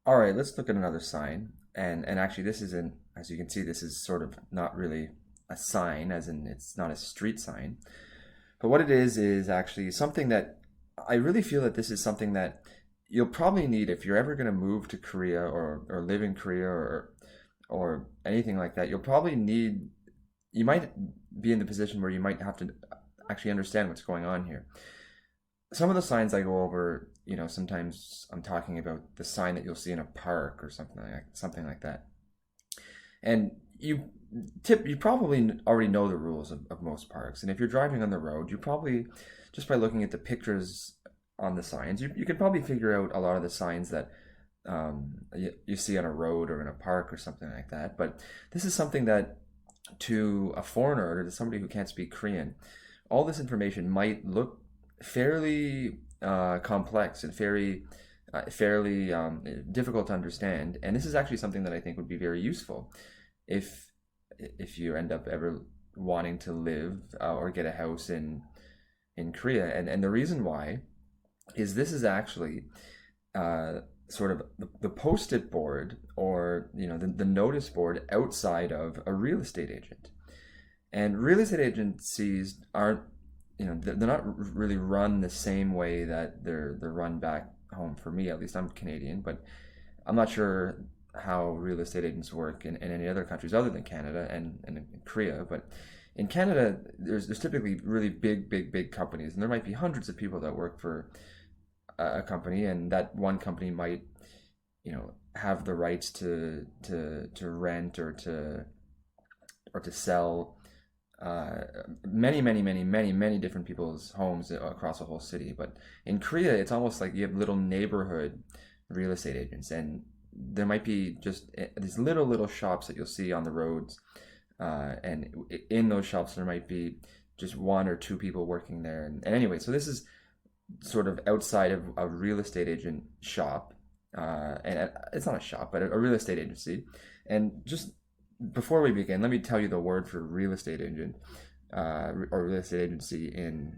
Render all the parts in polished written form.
All right, let's look at another sign. And actually, this isn't, as you can see, this is sort of not really a sign, as in it's not a street sign. But what it is actually something that I really feel that this is something that you'll probably need if you're ever going to move to Korea or live in Korea or anything like that. You'll probably need, you might be in the position where you might have to actually understand what's going on here. Some of the signs I go over, sometimes I'm talking about the sign that you'll see in a park or something like that. And you probably already know the rules of most parks. And if you're driving on the road, you probably just by looking at the pictures on the signs, you can probably figure out a lot of the signs that you see on a road or in a park or something like that. But this is something that to a foreigner or to somebody who can't speak Korean, all this information might look fairly complex and fairly difficult to understand. And this is actually something that I think would be very useful if if you end up ever wanting to live or get a house in Korea. And the reason why is this is actually uh, sort of the post-it board or the notice board outside of a real estate agent. And real estate agencies aren't, they're not really run the same way that they're run back home. For me, at least, I'm Canadian, but I'm not sure how real estate agents work in any other countries other than Canada and in Korea. But in Canada, there's typically really big companies, and there might be hundreds of people that work for a company, and that one company might, have the rights to rent or to sell uh, many different people's homes across a whole city. But in Korea, it's almost like you have little neighborhood real estate agents, and there might be just these little shops that you'll see on the roads, and in those shops there might be just one or two people working there. And anyway, so this is sort of outside of a real estate agent shop, and it's not a shop, but a real estate agency. And just before we begin, let me tell you the word for real estate agent or real estate agency in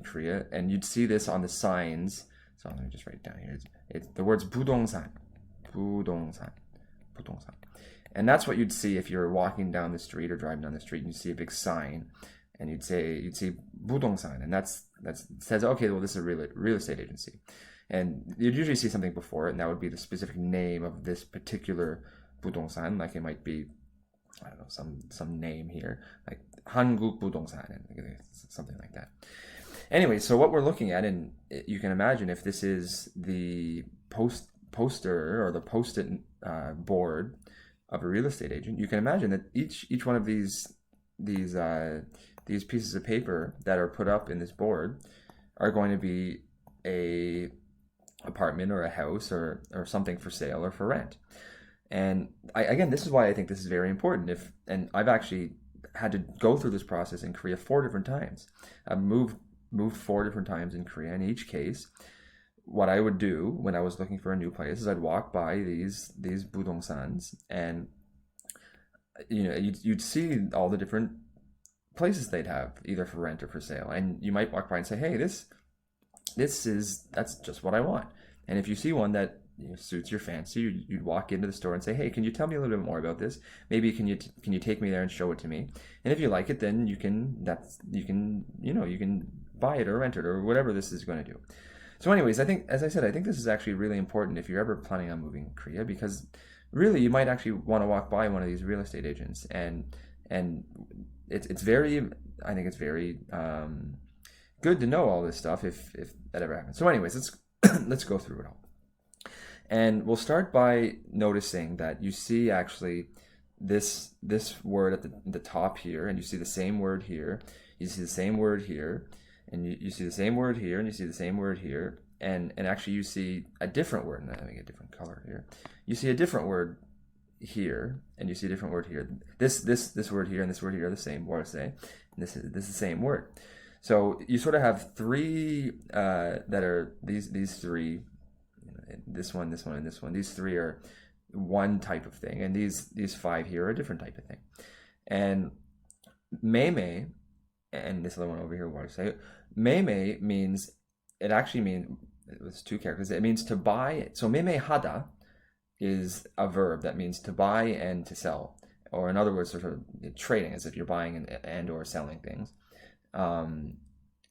Korea, and you'd see this on the signs. So let me just write it down here. It's the words 부동산, 부동산, 부동산, and that's what you'd see if you're walking down the street or driving down the street and you see a big sign, and you'd see 부동산, and that's says okay, well, this is a real estate agency, and you'd usually see something before it, and that would be the specific name of this particular 부동산. Like it might be, I don't know, some name here, like 한국 부동산, and something like that. Anyway, so what we're looking at, and you can imagine if this is the poster or the post-it board of a real estate agent, you can imagine that each one of these these pieces of paper that are put up in this board are going to be a apartment or a house or something for sale or for rent. And again, this is why I think this is very important. And I've actually had to go through this process in Korea 4 different times. I've moved 4 different times in Korea. In each case, what I would do when I was looking for a new place is I'd walk by these budongsans, and you'd see all the different places they'd have either for rent or for sale, and you might walk by and say, hey, that's just what I want. And if you see one that suits your fancy, you'd walk into the store and say, hey, can you tell me a little bit more about this? Maybe can you take me there and show it to me? And if you like it, then you can buy it or rent it or whatever this is going to do. So anyways, I think, as I said, I think this is actually really important if you're ever planning on moving to Korea, because really you might actually want to walk by one of these real estate agents, and it's very, I think it's very good to know all this stuff if that ever happens. So anyways, let's let's go through it all. And we'll start by noticing that you see actually this word at the top here, and you see the same word here, you see the same word here, and you see the same word here, and you see the same word here, and actually you see a different word, and let me get a different color here. You see a different word here, and you see a different word here. This word here and this word here are the same word, say, and this is the same word. So you sort of have three that are these three, this one, and this one. These three are one type of thing, and these five here are a different type of thing. And meme, and this other one over here, what I say, meme means, it actually means, it was two characters. It means to buy. So meme hada is a verb that means to buy and to sell, or in other words, sort of trading, as if you're buying and or selling things. Um,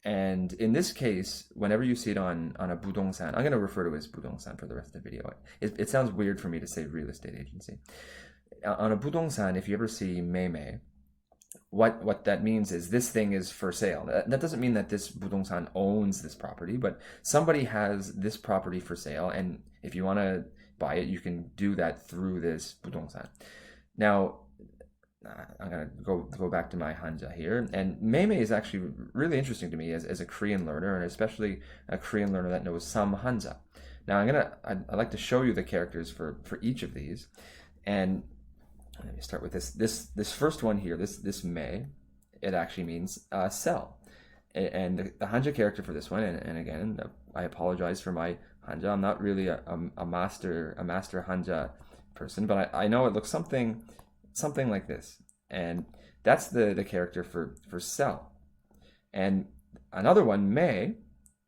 and in this case, whenever you see it on a budongsan, I'm going to refer to it as budongsan for the rest of the video. It sounds weird for me to say real estate agency. On a budongsan, if you ever see meme, what that means is this thing is for sale. That doesn't mean that this budongsan owns this property, but somebody has this property for sale, and if you want to buy it, you can do that through this budongsan. Now, I'm gonna go back to my hanja here, and meme is actually really interesting to me as a Korean learner, and especially a Korean learner that knows some hanja. Now, I'd like to show you the characters for each of these, and let me start with this first one here. This me, it actually means sell, and the hanja character for this one, and again, I apologize for my hanja. I'm not really a master hanja person, but I know it looks something like this, and that's the character for sell. And another one, me,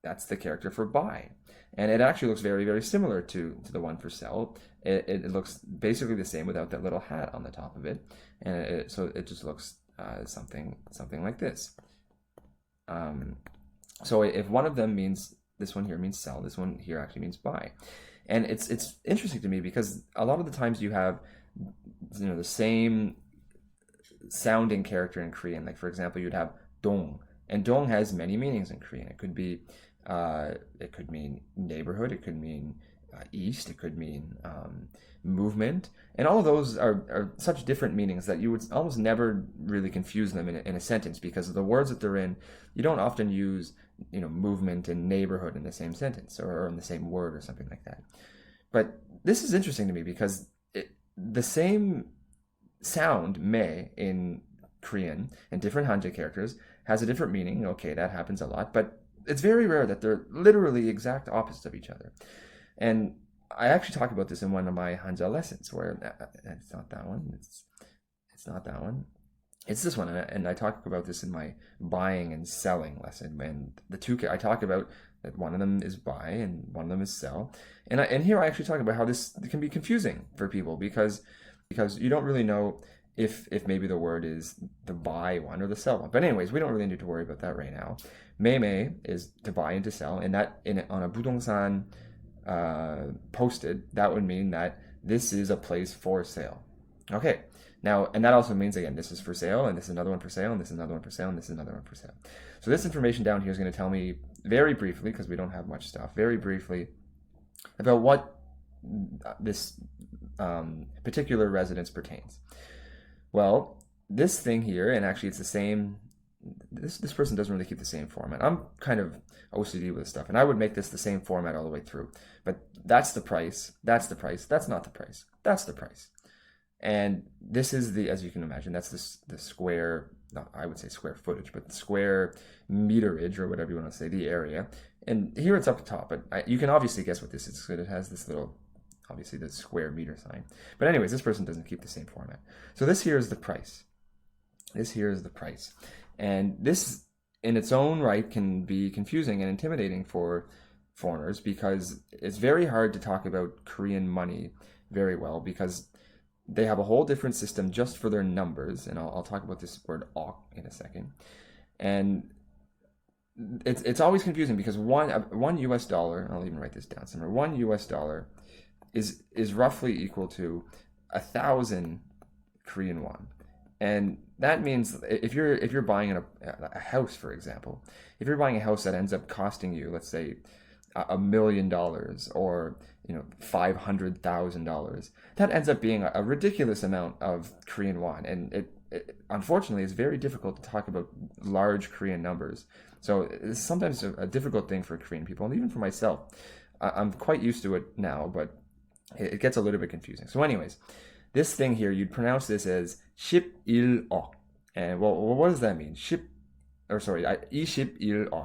that's the character for buy, and it actually looks very, very similar to the one for sell. It looks basically the same without that little hat on the top of it, and so it just looks something like this. So if one of them means, this one here means sell, this one here actually means buy, and it's interesting to me because a lot of the times you have the same sounding character in Korean. Like for example, you'd have dong, and dong has many meanings in Korean. It could mean neighborhood, it could mean east, it could mean movement, and all of those are such different meanings that you would almost never really confuse them in a sentence, because of the words that they're in. You don't often use movement and neighborhood in the same sentence or in the same word or something like that. But this is interesting to me because the same sound me in Korean and different hanja characters has a different meaning. Okay, that happens a lot, but it's very rare that they're literally exact opposites of each other. And I actually talk about this in one of my hanja lessons, where it's not that one, it's not that one, it's this one, and I talk about this in my buying and selling lesson. And the two, I talk about that one of them is buy and one of them is sell, and here I actually talk about how this can be confusing for people because you don't really know if maybe the word is the buy one or the sell one. But anyways, we don't really need to worry about that right now. Meme is to buy and to sell, and that on a budongsan posted, that would mean that this is a place for sale. Okay, now, and that also means, again, this is for sale, and this is another one for sale, and this is another one for sale, and this is another one for sale. So this information down here is going to tell me very briefly, because we don't have much stuff, very briefly about what this particular residence pertains. Well, this thing here, and actually it's the same, this person doesn't really keep the same format. I'm kind of OCD with stuff, and I would make this the same format all the way through. But that's the price, that's the price, that's not the price, that's the price. And this is the, as you can imagine, that's the square, not, I would say square footage, but the square meterage, or whatever you want to say, the area. And here it's up top, but you can obviously guess what this is, because it has this little, obviously the square meter sign. But anyways, this person doesn't keep the same format. So this here is the price. This here is the price. And this in its own right can be confusing and intimidating for foreigners, because it's very hard to talk about Korean money very well, because they have a whole different system just for their numbers. And I'll talk about this word ok in a second. And it's always confusing because one US dollar, I'll even write this down somewhere, $1 US is roughly equal to 1,000 Korean won. And that means if you're buying a house, for example, if you're buying a house that ends up costing you, let's say, $1 million or $500,000, that ends up being a ridiculous amount of Korean won, and it unfortunately is very difficult to talk about large Korean numbers. So it's sometimes a difficult thing for Korean people, and even for myself. I'm quite used to it now, but it gets a little bit confusing. So anyways, this thing here, you'd pronounce this as 11억. And well, what does that mean? 21억.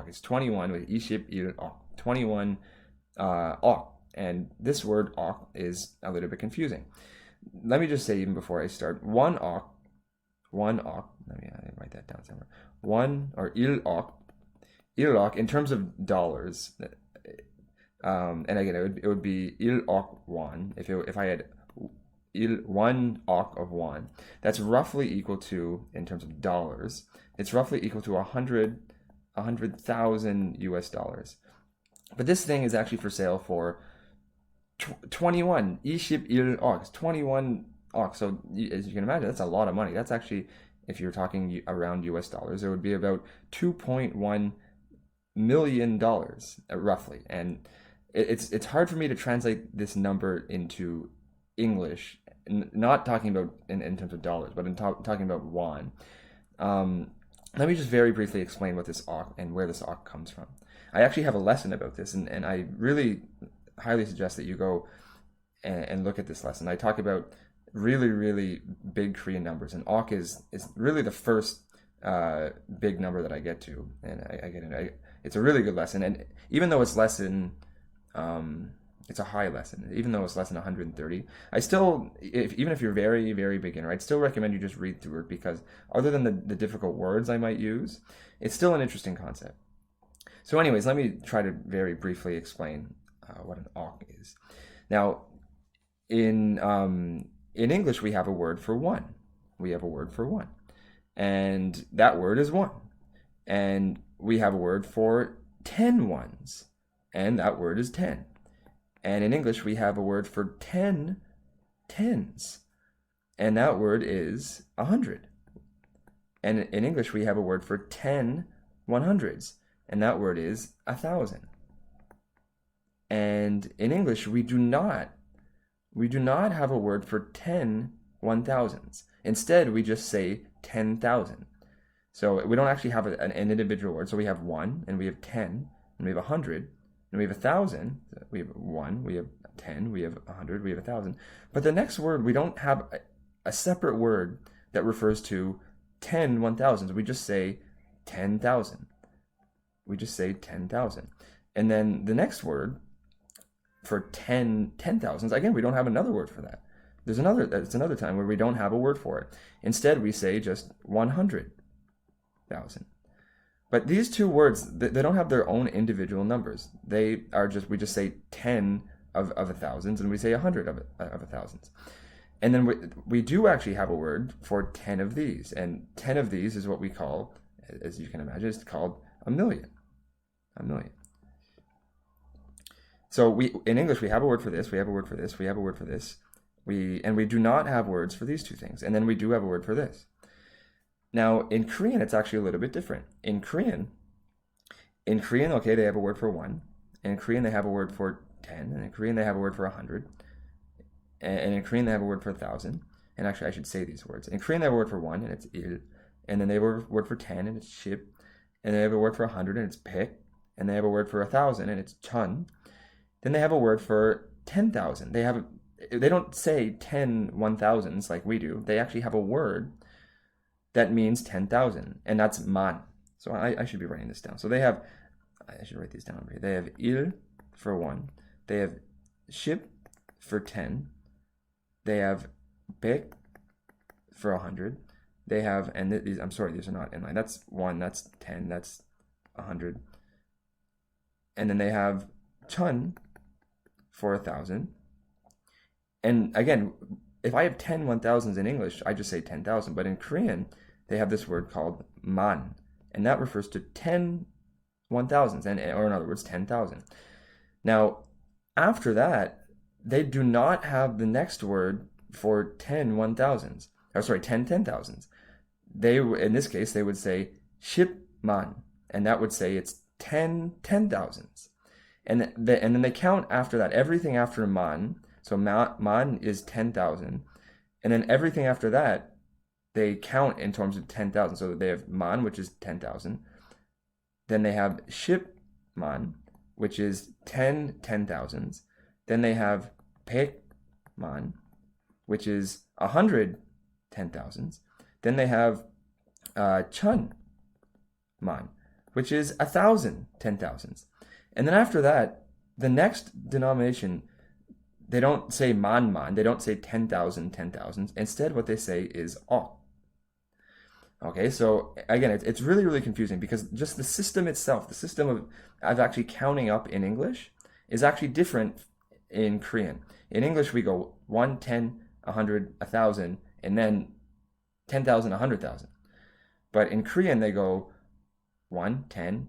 It's 21 with 21억. 21 억. And this word ok is a little bit confusing. Let me just say, even before I start, one ok, let me write that down somewhere. One, or il ok, in terms of dollars, And again, it would be il ok won if I had il 1 ok of won. That's roughly equal to, in terms of dollars, it's roughly equal to 100,000 US dollars. But this thing is actually for sale for 21 21 ox, 21 ox. So as you can imagine, that's a lot of money. That's actually, if you're talking around US dollars, it would be about $2.1 million roughly. And it's hard for me to translate this number into English, not talking about in terms of dollars, but talking about won. Let me just very briefly explain what this ok and where this ok comes from. I actually have a lesson about this, and I really highly suggest that you go and look at this lesson. I talk about really, really big Korean numbers, and ok is really the first big number that I get to, and I get it. It's a really good lesson, and even though it's less than, it's a high lesson, even though it's less than 130, I still, even if you're very, very beginner, I'd still recommend you just read through it, because other than the difficult words I might use, it's still an interesting concept. So anyways, let me try to very briefly explain what an ok is. Now, in English, we have a word for one. We have a word for one. And that word is one. And we have a word for 10 ones. And that word is 10. And in English, we have a word for 10 tens. And that word is 100. And in English, we have a word for 10 100s. And that word is 1,000. And in English, we do not have a word for 10 1,000s. Instead, we just say 10,000. So we don't actually have an individual word. So we have 1, and we have 10, and we have 100, and we have 1,000. We have 1, we have 10, we have 100, we have 1,000. But the next word, we don't have a separate word that refers to 10 1,000s. We just say 10,000. We just say 10,000. And then the next word for 10 10,000s, again, we don't have another word for that. It's another time where we don't have a word for it. Instead, we say just 100,000. But these two words, they don't have their own individual numbers. We just say 10 of a thousands, and we say 100 of a thousands. And then we do actually have a word for 10 of these. And 10 of these is what we call, as you can imagine, it's called a million. A million. So in English, we have a word for this, we have a word for this, we have a word for this. We do not have words for these two things. And then we do have a word for this. Now, in Korean, it's actually a little bit different. In Korean, okay, they have a word for 1. In Korean, they have a word for 10. And in Korean, they have a word for 100. And in Korean, they have a word for 1,000. And actually, I should say these words. In Korean, they have a word for 1, and it's il. And then they have a word for 10, and it's ship. And they have a word for 100, and it's pek. And they have a word for 1,000, and it's chun. Then they have a word for 10,000. They don't say 10 1,000s like we do. They actually have a word that means 10,000, and that's man. So I should be writing this down. So I should write these down. They have il for 1. They have ship for 10. They have pek for 100. They have, and these, I'm sorry, these are not in line. That's 1, that's 10, that's 100. And then they have chun for 1,000. And again, if I have 10 1,000s in English, I just say 10,000. But in Korean, they have this word called man. And that refers to 10 1,000s, or in other words, 10,000. Now, after that, they do not have the next word for 10 1,000s. Or sorry, 10 10,000s. In this case, they would say shipman. And that would say it's 10 10,000s. And then they count after that. Everything after man. So man is 10,000. And then everything after that, they count in terms of 10,000. So they have man, which is 10,000. Then they have shipman, which is 10 10,000s. Then they have pekman, which is 100 10,000s. Then they have chunman, which is 1,000 10,000s. And then after that, the next denomination, they don't say man. They don't say 10,000 10,000s. Instead, what they say is ok. Okay, so again, it's really, really confusing, because just the system itself, the system of actually counting up in English is actually different in Korean. In English, we go 1, 10, 100, 1,000, and then 10,000, 100,000. But in Korean, they go 1, 10,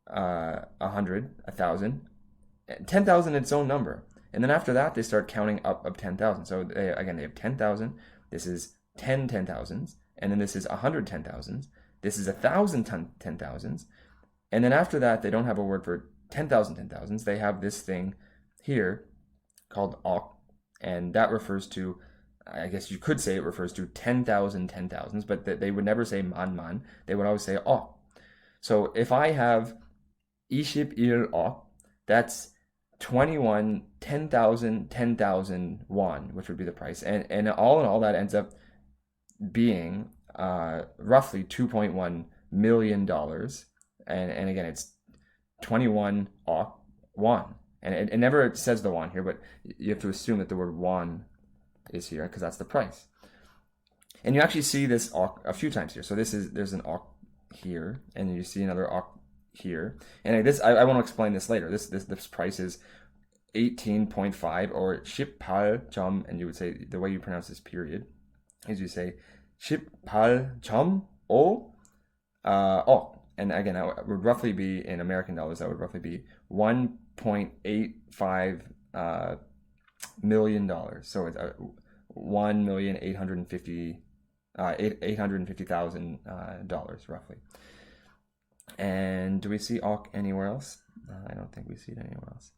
100, 1,000, 10,000 its own number. And then after that, they start counting up of 10,000. So again, they have 10,000. This is 10 10,000s. And then this is 100 10,000s. This is 1,000 10,000s. And then after that, they don't have a word for 10,000 10,000s. They have this thing here called ok. And that refers to, I guess you could say it refers to 10,000 10,000s, but they would never say man. They would always say ok. So if I have 21 ok, that's 21 10,000 won, which would be the price. And all in all, that ends up being roughly $2.1 million. And again, it's 21 ok won. And it never says the won here, but you have to assume that the word won is here because that's the price. And you actually see this ok a few times here. So there's an ok here, and you see another ok here. And this I want to explain this later. This price is 18.5 or 18점, and you would say the way you pronounce this period is you say 18.5 ok. And again, that would roughly be in American dollars. That would roughly be $1.85 million. So it's $1,850,000 roughly. And do we see ok anywhere else? I don't think we see it anywhere else.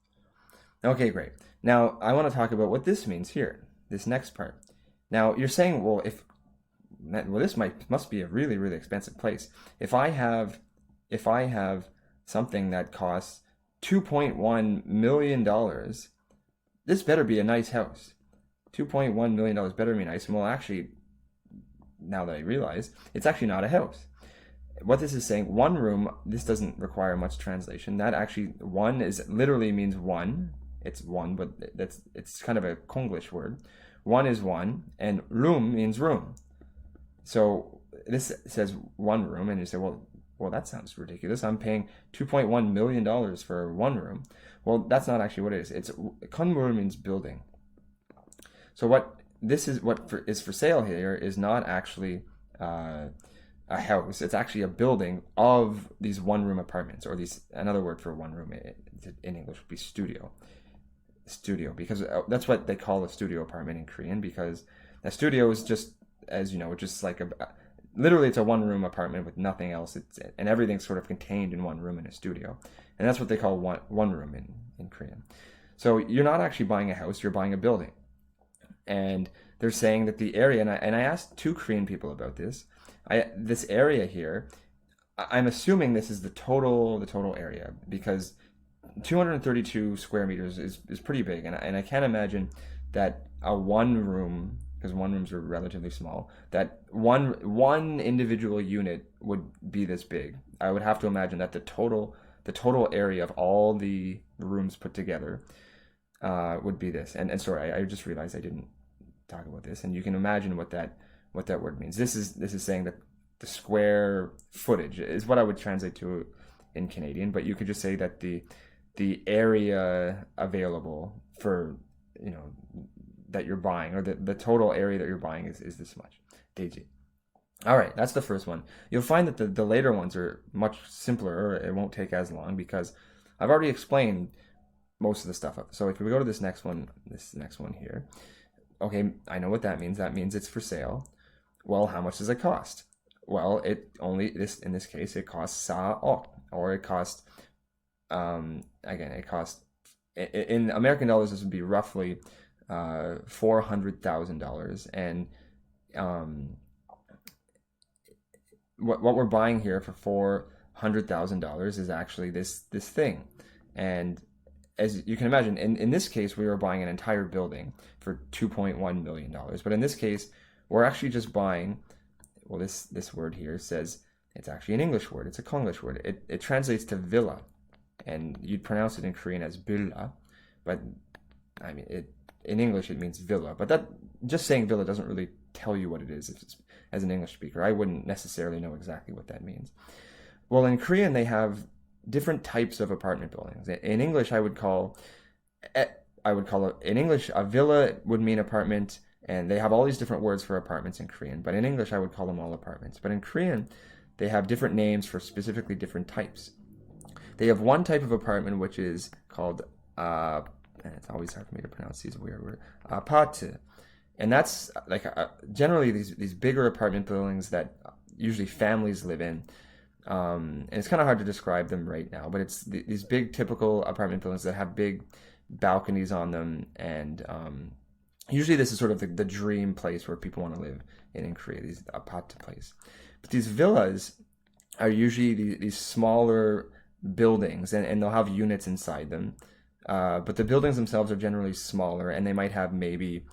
Okay, great. Now I want to talk about what this means here. This next part. Now you're saying, well, this must be a really, really expensive place. If I have something that costs $2.1 million, this better be a nice house. $2.1 million better be nice. And well, actually, now that I realize, it's actually not a house. What this is saying, one room, this doesn't require much translation. That actually, one is literally means one. It's one, but it's kind of a Konglish word. One is one, and room means room. So this says one room, and you say, well, that sounds ridiculous. I'm paying $2.1 million for one room. Well, that's not actually what it is. 건물 means building. So what is for sale here is not actually a house. It's actually a building of these one-room apartments, or another word for one room in English would be studio. Studio, because that's what they call a studio apartment in Korean, because a studio is just, as you know, just like literally it's a one-room apartment with nothing else. And everything's sort of contained in one room in a studio. And that's what they call one room in Korean. So you're not actually buying a house, you're buying a building. And they're saying that the area, and I asked two Korean people about this. This area here, I'm assuming this is the total area, because 232 square meters is pretty big, and I can't imagine that a one room, because one rooms are relatively small, that one individual unit would be this big. I would have to imagine that the total area of all the rooms put together would be this. And sorry, I just realized I didn't talk about this, and you can imagine what that word means. This is saying that the square footage is what I would translate to in Canadian, but you could just say that the area available for, that you're buying, or the total area that you're buying is this much. Deji. All right, that's the first one. You'll find that the later ones are much simpler, or it won't take as long, because I've already explained most of the stuff up. So if we go to this next one here, okay, I know what that means. That means it's for sale. Well, how much does it cost? Well, in this case, it costs 4억, or it costs, in American dollars, this would be roughly $400,000. And what we're buying here for $400,000 is actually this thing. And as you can imagine, in this case, we were buying an entire building for $2.1 million. But in this case, we're actually just buying, well, this word here says, it's actually an English word. It's a Konglish word. It translates to villa. And you'd pronounce it in Korean as villa. But, I mean, in English, it means villa. But that, just saying villa doesn't really tell you what it is. As an English speaker, I wouldn't necessarily know exactly what that means. Well, in Korean, they have different types of apartment buildings. In English, I would call I would call it, in English, a villa would mean apartment, and they have all these different words for apartments in Korean, but in English, I would call them all apartments. But in Korean, they have different names for specifically different types. They have one type of apartment which is called, and it's always hard for me to pronounce these weird words, apart. And that's like generally these bigger apartment buildings that usually families live in. And it's kind of hard to describe them right now, but it's these big typical apartment buildings that have big balconies on them, and usually this is sort of the dream place where people want to live in Korea, these apart place. But these villas are usually these smaller buildings, and they'll have units inside them. But the buildings themselves are generally smaller, and they might have maybe,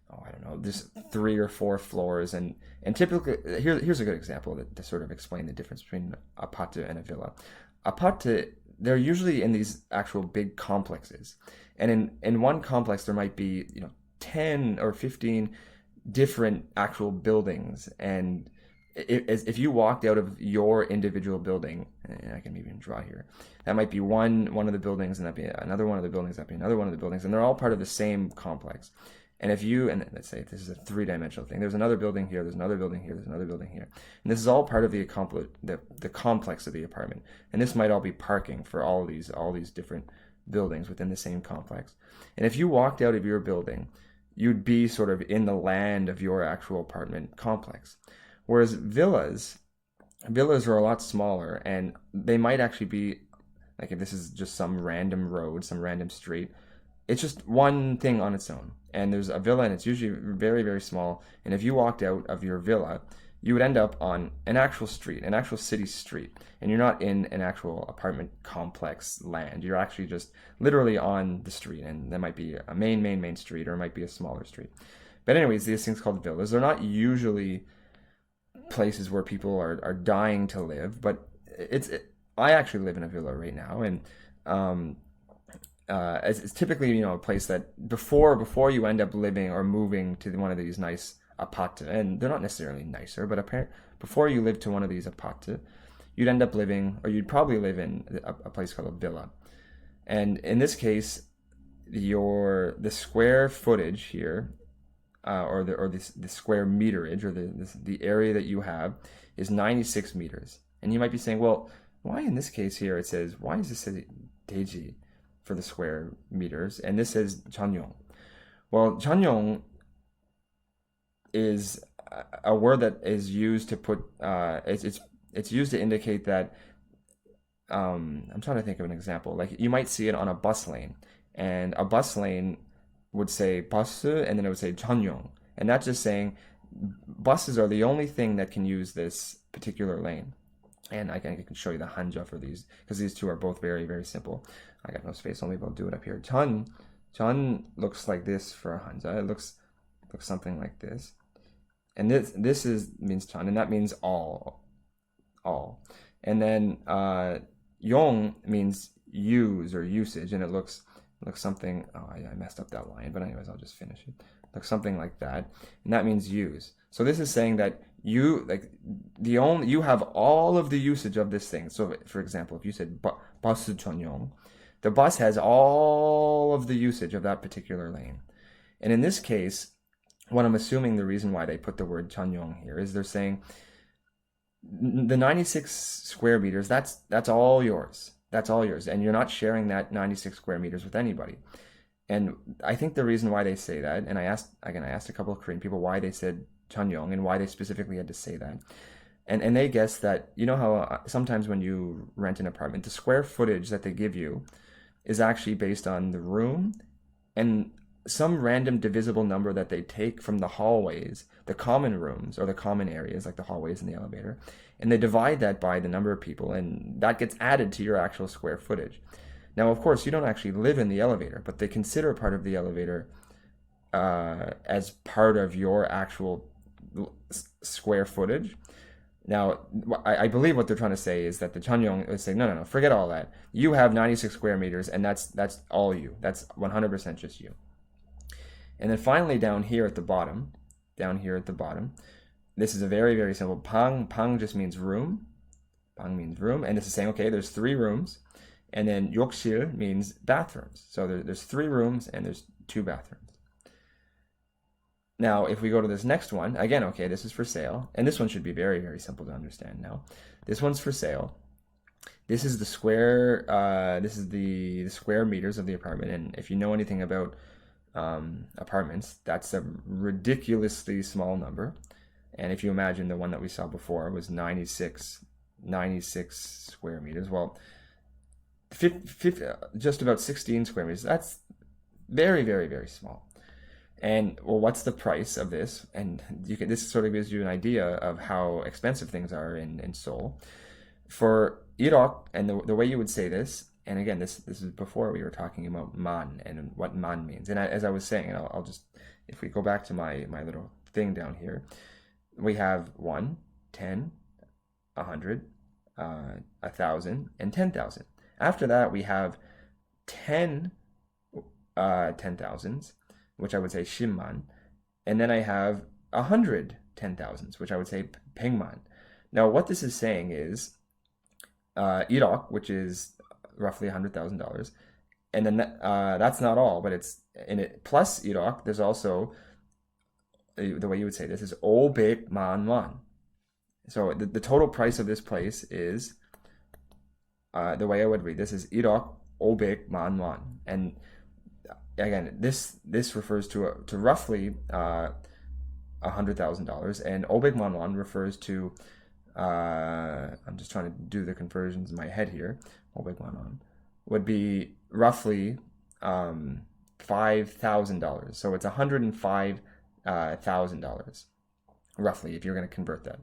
I don't know, just 3 or 4 floors. And typically, here's a good example to sort of explain the difference between a apart and a villa. Apart, they're usually in these actual big complexes. And in one complex, there might be, 10 or 15 different actual buildings. And if you walked out of your individual building, and I can even draw here, that might be one of the buildings, and that'd be another one of the buildings, that'd be another one of the buildings, and they're all part of the same complex. And and let's say this is a 3-dimensional thing, there's another building here, there's another building here, there's another building here, and this is all part of the complex of the apartment. And this might all be parking for all these different buildings within the same complex. And if you walked out of your building, you'd be sort of in the land of your actual apartment complex. Whereas villas are a lot smaller, and they might actually be, like if this is just some random road, some random street, it's just one thing on its own. And there's a villa, and it's usually very, very small. And if you walked out of your villa, you would end up on an actual street, an actual city street. And you're not in an actual apartment complex land. You're actually just literally on the street. And there might be a main street, or it might be a smaller street. But anyways, these things called villas, they're not usually places where people are dying to live, but I actually live in a villa right now, and it's typically a place that before you end up living or moving to one of these nice apart, and they're not necessarily nicer, but before you live to one of these apart, you'd end up living, or you'd probably live in a place called a villa. And in this case, the square footage here, or the square meterage, or the area that you have, is 96 meters. And you might be saying, well, why in this case here why does this say Deji for the square meters, and this says Chanyeong? Well, Chanyeong is a word that is used to put it's used to indicate that, I'm trying to think of an example. Like you might see it on a bus lane, and a bus lane would say bus, and then it would say Chanyeong, and that's just saying buses are the only thing that can use this particular lane. And I can show you the hanja for these, because these two are both very, very simple. I got no space, only I'll do it up here. Chun looks like this for a hanja. It looks something like this. And this means Chun, and that means all. And then Yong means use or usage, and it looks something, I messed up that line, but anyways, I'll just finish it. Looks something like that, and that means use. So this is saying that you have all of the usage of this thing. So for example, if you said bus 전용, the bus has all of the usage of that particular lane. And in this case, what I'm assuming the reason why they put the word 전용 here is they're saying the 96 square meters, that's all yours. That's all yours, and you're not sharing that 96 square meters with anybody. And I think the reason why they say that, and I asked a couple of Korean people why they said Chanyeong and why they specifically had to say that. And they guessed that, how sometimes when you rent an apartment, the square footage that they give you is actually based on the room and some random divisible number that they take from the hallways, the common rooms or the common areas like the hallways and the elevator, and they divide that by the number of people, and that gets added to your actual square footage. Now, of course, you don't actually live in the elevator, but they consider part of the elevator as part of your actual square footage. Now, I believe what they're trying to say is that the Chanyeong is saying, no, forget all that. You have 96 square meters, and that's all you. That's 100% just you. And then finally, down here at the bottom, this is a very, very simple. Pang just means room. Pang means room, and this is saying, okay, there's 3 rooms, And then 욕실 means bathrooms. So there's 3 rooms and there's 2 bathrooms. Now, if we go to this next one, again, okay, this is for sale. And this one should be very, very simple to understand now. This one's for sale. This is the square, this is the square meters of the apartment. And if you know anything about apartments, that's a ridiculously small number. And if you imagine the one that we saw before was 96 square meters, well, just about 16 square meters, that's very, very, very small. And well, what's the price of this? And this sort of gives you an idea of how expensive things are in Seoul. For Irok, and the way you would say this, and again, this is before we were talking about man and what man means. And as I was saying, and I'll just, if we go back to my little thing down here, we have 1, 10, 100, 1,000, and 10,000. After that, we have 10 10,000s, which I would say shimman, and then I have 100 10,000s, which I would say pengman. Now, what this is saying is Iraq, which is roughly $100,000, and then that's not all, but it's in it plus Iraq. There's also the way you would say this is 500만 won. So the total price of this place is the way I would read this is Iraq 500만 won, and again, this refers to roughly $100,000, and 500만 won refers to I'm just trying to do the conversions in my head here. 500만 won would be roughly $5,000. So it's $105,000 roughly if you're going to convert that.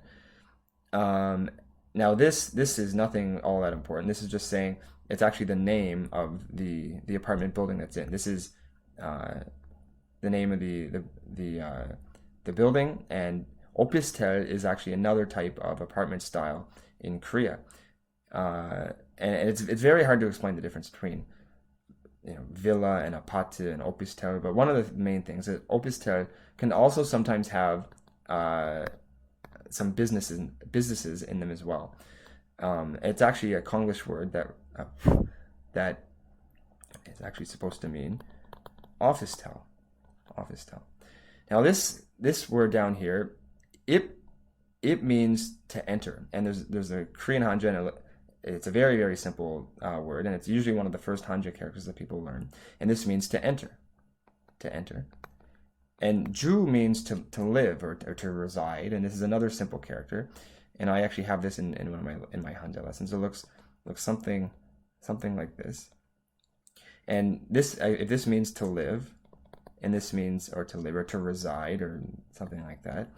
Now this is nothing all that important. This is just saying it's actually the name of the apartment building that's in. This is the name of the building, and opistel is actually another type of apartment style in Korea, and it's very hard to explain the difference between villa and aparte and opistel. But one of the main things is opistel can also sometimes have some businesses in them as well. It's actually a Konglish word that is actually supposed to mean officetel. Now this word down here, it means to enter, and there's a Korean hanja, and it's a very, very simple word, and it's usually one of the first hanja characters that people learn, and this means to enter. And ju means to live or to reside, and this is another simple character, and I actually have this in one of my hanja lessons. It looks something like this, and if this means to live, and this means or to live or to reside or something like that,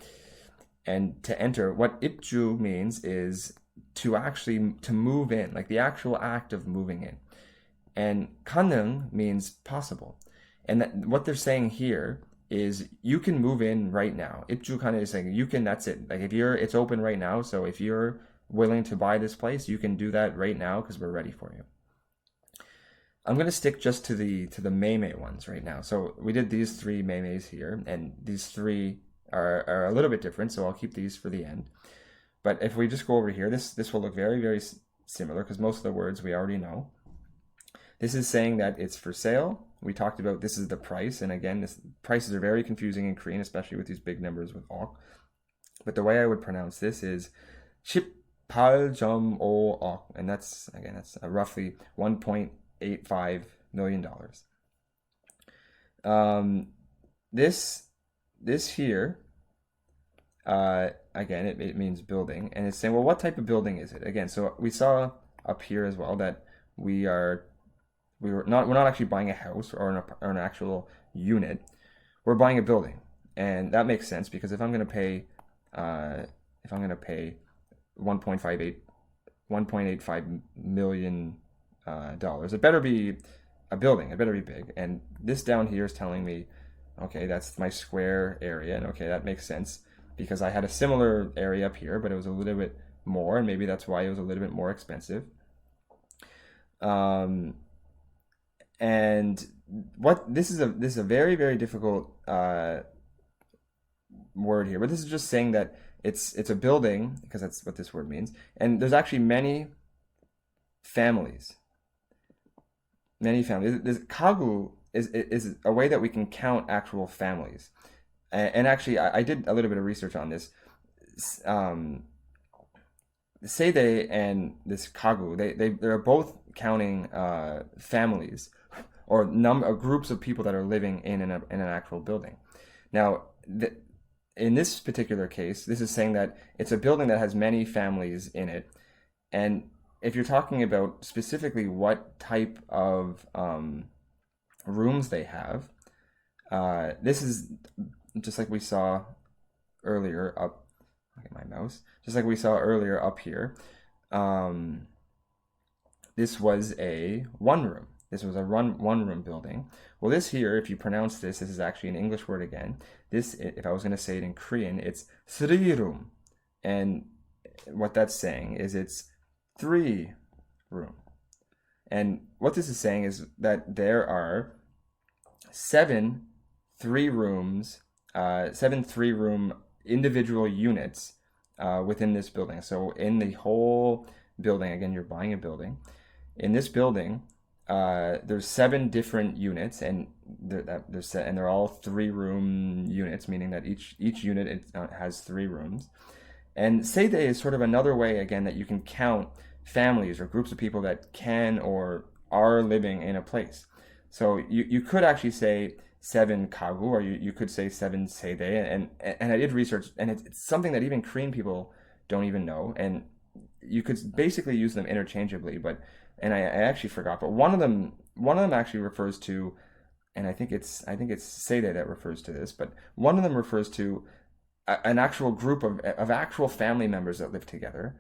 and to enter, what ipju means is to move in, like the actual act of moving in, and 가능 means possible, and what they're saying here is you can move in right now. Ipju kind of is saying you can. That's it. Like it's open right now. So if you're willing to buy this place, you can do that right now because we're ready for you. I'm gonna stick just to the meimei ones right now. So we did these 3 meimeis here, and these 3 are a little bit different. So I'll keep these for the end. But if we just go over here, this will look very, very similar because most of the words we already know. This is saying that it's for sale. We talked about this is the price, and again, prices are very confusing in Korean, especially with these big numbers with ok. But the way I would pronounce this is 18.5 ok, and that's roughly $1.85 million. This here, again, it means building, and it's saying, well, what type of building is it? Again, so we saw up here as well that we're not actually buying a house or an actual unit. We're buying a building, and that makes sense because if I'm going to pay $1.85 million dollars, it better be a building. It better be big. And this down here is telling me, okay, that's my square area, and okay, that makes sense because I had a similar area up here, but it was a little bit more, and maybe that's why it was a little bit more expensive. And this is a very, very difficult word here, but this is just saying that it's a building because that's what this word means, and there's actually many families. many families. This kagu is a way that we can count actual families. And actually, I did a little bit of research on this. Um, Seide and this kagu, they're both counting families or groups of people that are living in an actual building. Now, in this particular case, this is saying that it's a building that has many families in it, and if you're talking about specifically what type of rooms they have, this is just like we saw earlier up. Look at my mouse. Just like we saw earlier up here. Um, this was a one room. This was a one room building. Well, this here, if you pronounce this is actually an English word again. This, if I was going to say it in Korean, it's three room, and what that's saying is it's 3 room. And what this is saying is that there are 7 3 rooms, 7 3 room individual units within this building. So in the whole building, again, you're buying a building. In this building, there's 7 different units, and they're all 3 room units, meaning that each unit has 3 rooms. And seide is sort of another way, again, that you can count families or groups of people that can or are living in a place. So you could actually say 7 kagu, or you could say 7 seide, and I did research, and it's something that even Korean people don't even know, and you could basically use them interchangeably, and I actually forgot, but one of them actually refers to, and I think it's seide that refers to this, but one of them refers to an actual group of actual family members that live together,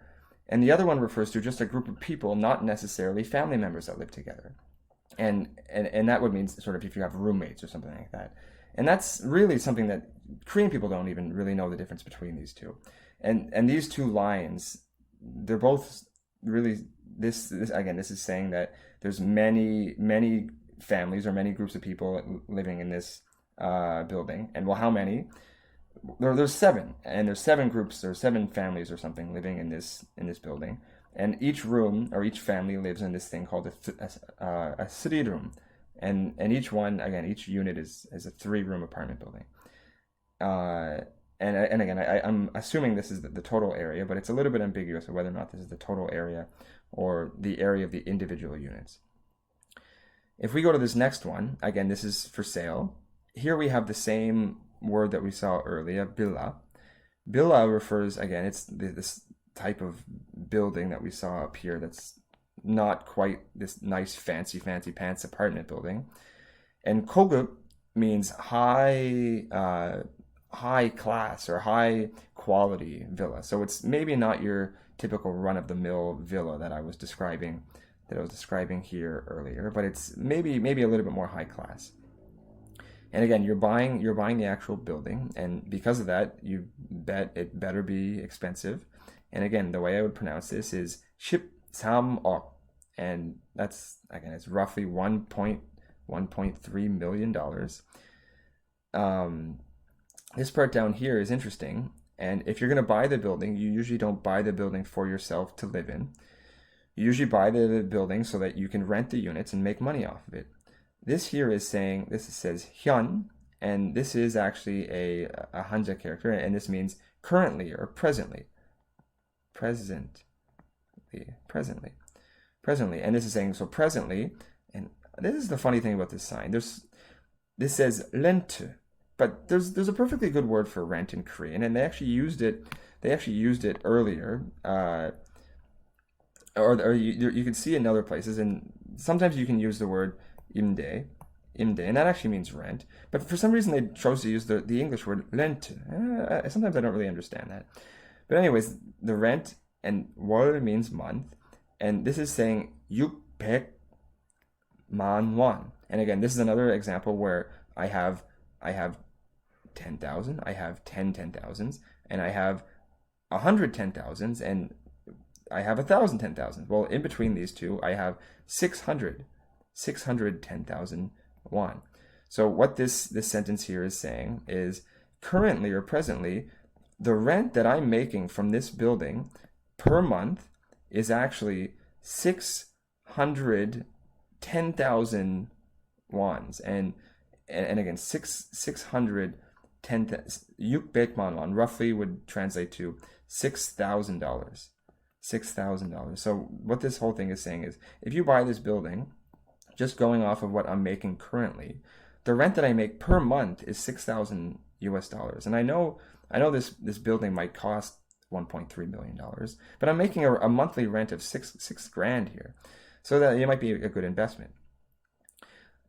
and the other one refers to just a group of people, not necessarily family members that live together. And that would mean sort of if you have roommates or something like that. And that's really something that Korean people don't even really know the difference between these two. And these two lines, they're both really this again, this is saying that there's many families or many groups of people living in this building. And well, how many? There's 7, and there's 7 groups, there's 7 families or something living in this building. And each room or each family lives in this thing called a city room, and each one, again, each unit is a 3 room apartment building. And again, I'm assuming this is the total area, but it's a little bit ambiguous of whether or not this is the total area or the area of the individual units. If we go to this next one, again, this is for sale. Here we have the same word that we saw earlier, bila. Bila refers, again, it's this type of building that we saw up here that's not quite this nice fancy pants apartment building. And kogup means high class or high quality villa. So it's maybe not your typical run of the mill villa that I was describing here earlier, but it's maybe a little bit more high class. And again, you're buying the actual building, and because of that, you bet it better be expensive. And again, the way I would pronounce this is 13억, and that's, again, it's roughly $1.3 million. This part down here is interesting, and if you're going to buy the building, you usually don't buy the building for yourself to live in. You usually buy the building so that you can rent the units and make money off of it. This here is saying, this says hyun, and this is actually a Hanja character, and this means currently or presently. Presently. And this is saying, so presently, and this is the funny thing about this sign. This says rent, but there's a perfectly good word for rent in Korean, and they actually used it earlier, or you can see in other places, and sometimes you can use the word imde, and that actually means rent. But for some reason, they chose to use the English word rent. Sometimes I don't really understand that. But anyways, the rent, and 월 means month, and this is saying 600만 won. And again, this is another example where I have 10,000, I have 10 10,000s, and I have 100 10,000s, and I have 1,000 10,000. Well, in between these two, I have 600 10,000 won. So what this sentence here is saying is currently or presently, the rent that I'm making from this building per month is actually 600 10,000 wons, and again 610 600만 won roughly would translate to $6,000. $6,000. So what this whole thing is saying is, if you buy this building, just going off of what I'm making currently, the rent that I make per month is 6,000 US dollars. And I know this building might cost $1.3 million, but I'm making a monthly rent of six grand here, so that it might be a good investment.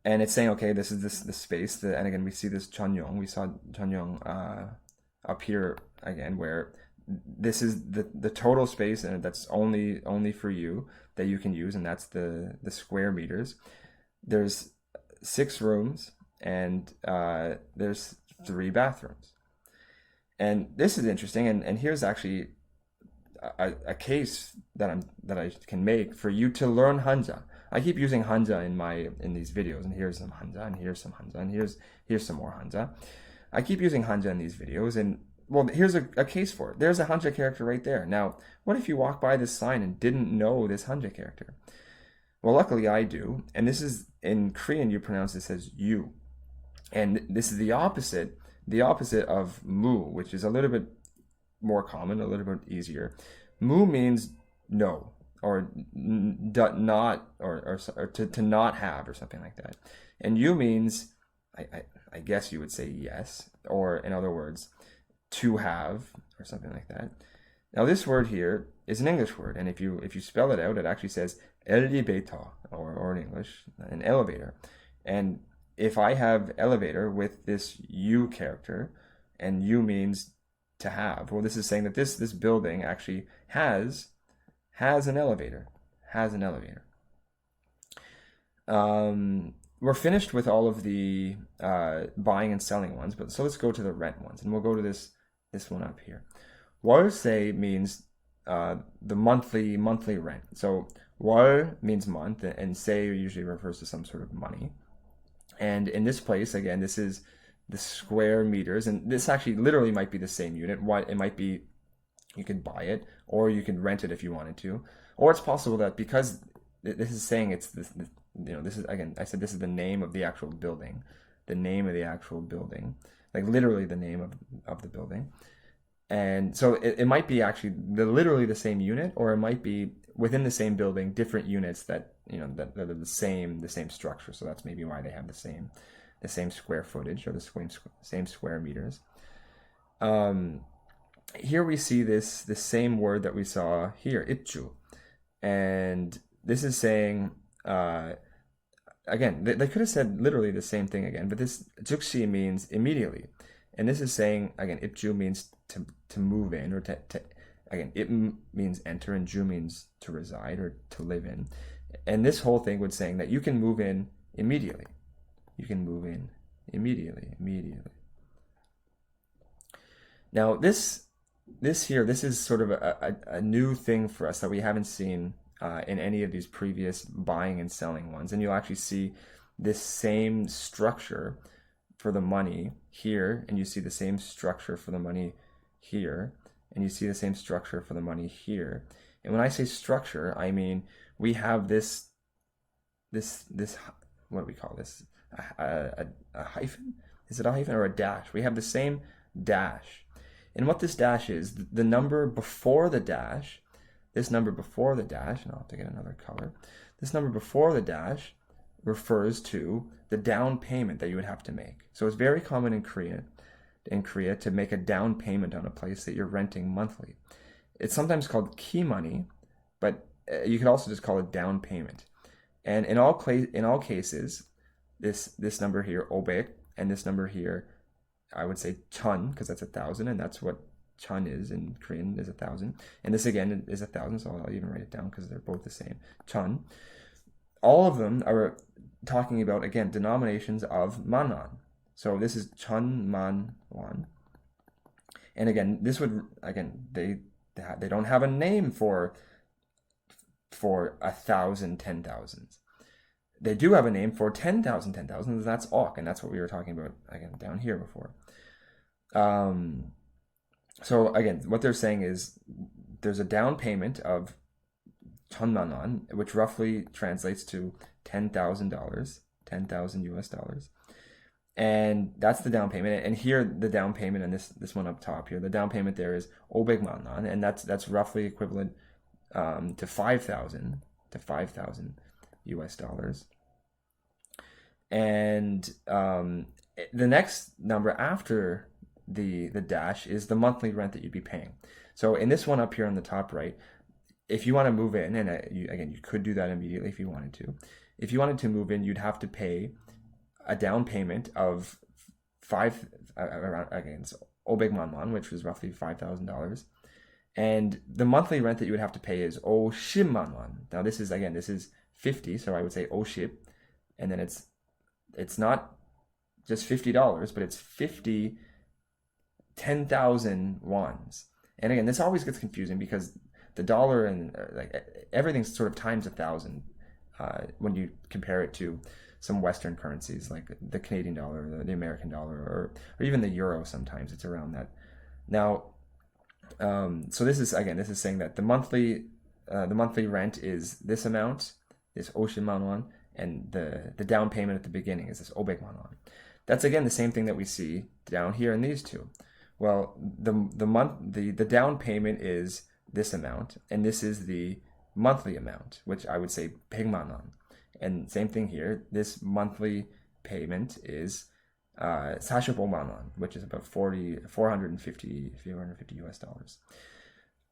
And it's saying, okay, this is this space, and again we see this Cheongyong. We saw Cheongyong up here again, where this is the total space, and that's only for you, that you can use, and that's the square meters. There's 6 rooms, and there's 3 bathrooms. And this is interesting, and here's actually a case that I can make for you to learn Hanja. I keep using Hanja in these videos, and here's some Hanja, and here's some Hanja, and here's some more Hanja. I keep using Hanja in these videos, and well, here's a case for it. There's a Hanja character right there. Now, what if you walk by this sign and didn't know this Hanja character? Well, luckily I do, and this is, in Korean you pronounce this as you, and this is the opposite of mu, which is a little bit more common, a little bit easier. Mu means no, or not, or to not have, or something like that. And you means, I guess you would say yes, or in other words, to have, or something like that. Now this word here is an English word, and if you spell it out, it actually says elevator, or in English, an elevator. And if I have elevator with this you character, and you means to have, well, this is saying that this building actually has an elevator. We're finished with all of the buying and selling ones, but so let's go to the rent ones, and we'll go to this one up here. 월세 means the monthly rent. So 월 means month, and se usually refers to some sort of money. And in this place, again, this is the square meters, and this actually literally might be the same unit. What it might be, you could buy it, or you could rent it if you wanted to, or it's possible that because this is saying it's this, this is, again, I said this is the name of the actual building, like literally the name of the building. And so it might be actually literally the same unit, or it might be within the same building, different units that that are the same structure. So that's maybe why they have the same square footage, or the same square meters. Here we see the same word that we saw here, 입주, and this is saying again, they could have said literally the same thing again, but this 즉시 means immediately, and this is saying again, 입주 means to move in, or to again, it means enter, and 주 means to reside or to live in. And this whole thing was saying that you can move in immediately. Now this is sort of a new thing for us that we haven't seen in any of these previous buying and selling ones. And you'll actually see this same structure for the money here, and you see the same structure for the money here, and you see the same structure for the money here. And when I say structure, I mean we have this what do we call this? A hyphen? Is it a hyphen or a dash? We have the same dash. And what this dash is, the number before the dash, and I'll have to get another color. This number before the dash refers to the down payment that you would have to make. So it's very common in Korea to make a down payment on a place that you're renting monthly. It's sometimes called key money, but you could also just call it down payment. And in all cases, this number here, 500, and this number here, I would say 1000, because that's 1,000, and that's what chun is in Korean, is 1,000. And this again is 1,000, so I'll even write it down because they're both the same. Chun. All of them are talking about, again, denominations of manwon. So this is chun man won. And again, this would, again, they don't have a name for 1,000 10,000s. They do have a name for 10,000 10,000s. That's ok, and that's what we were talking about again down here before. So again, what they're saying is there's a down payment of 천만 won, which roughly translates to $10,000, 10,000 US dollars. And that's the down payment. And here, the down payment, and this one up top here, the down payment there is 500만 원, and that's roughly equivalent to 5,000 US dollars. And the next number after the dash is the monthly rent that you'd be paying. So in this one up here on the top right, if you want to move in, and again, you could do that immediately if you wanted to. If you wanted to move in, you'd have to pay a down payment of around, again, it's 500만 원, which was roughly $5,000. And the monthly rent that you would have to pay is 50만 원. Now this is 50, so I would say 50, and then it's not just $50, but it's 10,000 wons. And again, this always gets confusing because the dollar and everything's sort of times 1,000 when you compare it to some Western currencies like the Canadian dollar, the American dollar, or even the euro. Sometimes it's around that. Now, so this is saying that the monthly rent is this amount, this 50만 원, and the down payment at the beginning is this 500만 원. That's again the same thing that we see down here in these two. Well, the down payment is this amount, and this is the monthly amount, which I would say 100만 원. And same thing here. This monthly payment is 45만 원, which is about 450 US dollars.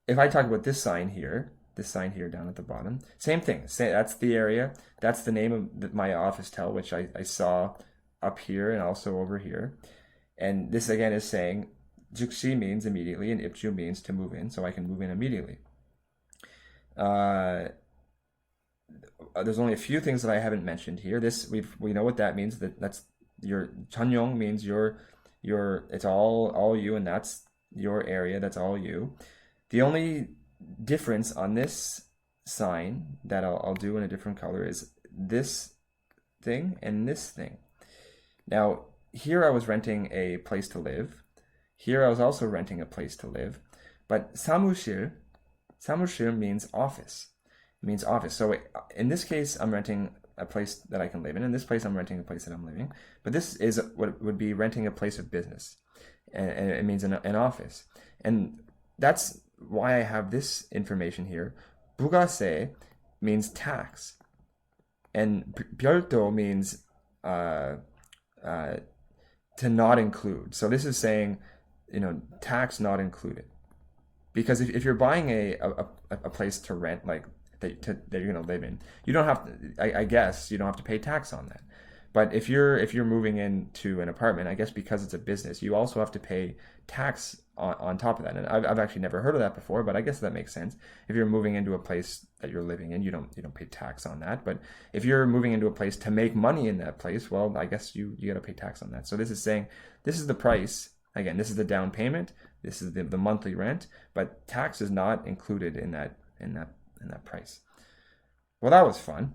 If I talk about this sign here down at the bottom, same thing. That's the area. That's the name of my office tel, which I saw up here and also over here. And this again is saying 즉시 means immediately, and 입주 means to move in, so I can move in immediately. There's only a few things that I haven't mentioned here. We know what that means. That's your 전용 means your it's all you, and that's your area. That's all you. The only difference on this sign that I'll do in a different color is this thing and this thing. Now here I was renting a place to live. Here I was also renting a place to live. But 사무실 means office. It means office. So in this case, I'm renting a place that I can live in. In this place, I'm renting a place that I'm living. But this is what would be renting a place of business. And it means an office. And that's why I have this information here. 부가세 means tax. And 별도 means to not include. So this is saying, tax not included. Because if you're buying a place to rent, like that you're going to live in, you don't have to, I guess you don't have to pay tax on that. But if you're moving into an apartment, I guess because it's a business, you also have to pay tax on top of that. And I've actually never heard of that before, but I guess that makes sense. If you're moving into a place that you're living in, you don't pay tax on that. But if you're moving into a place to make money in that place, well, I guess you got to pay tax on that. So this is saying this is the price. Again, this is the down payment. This is the monthly rent, but tax is not included in that price. Well, that was fun.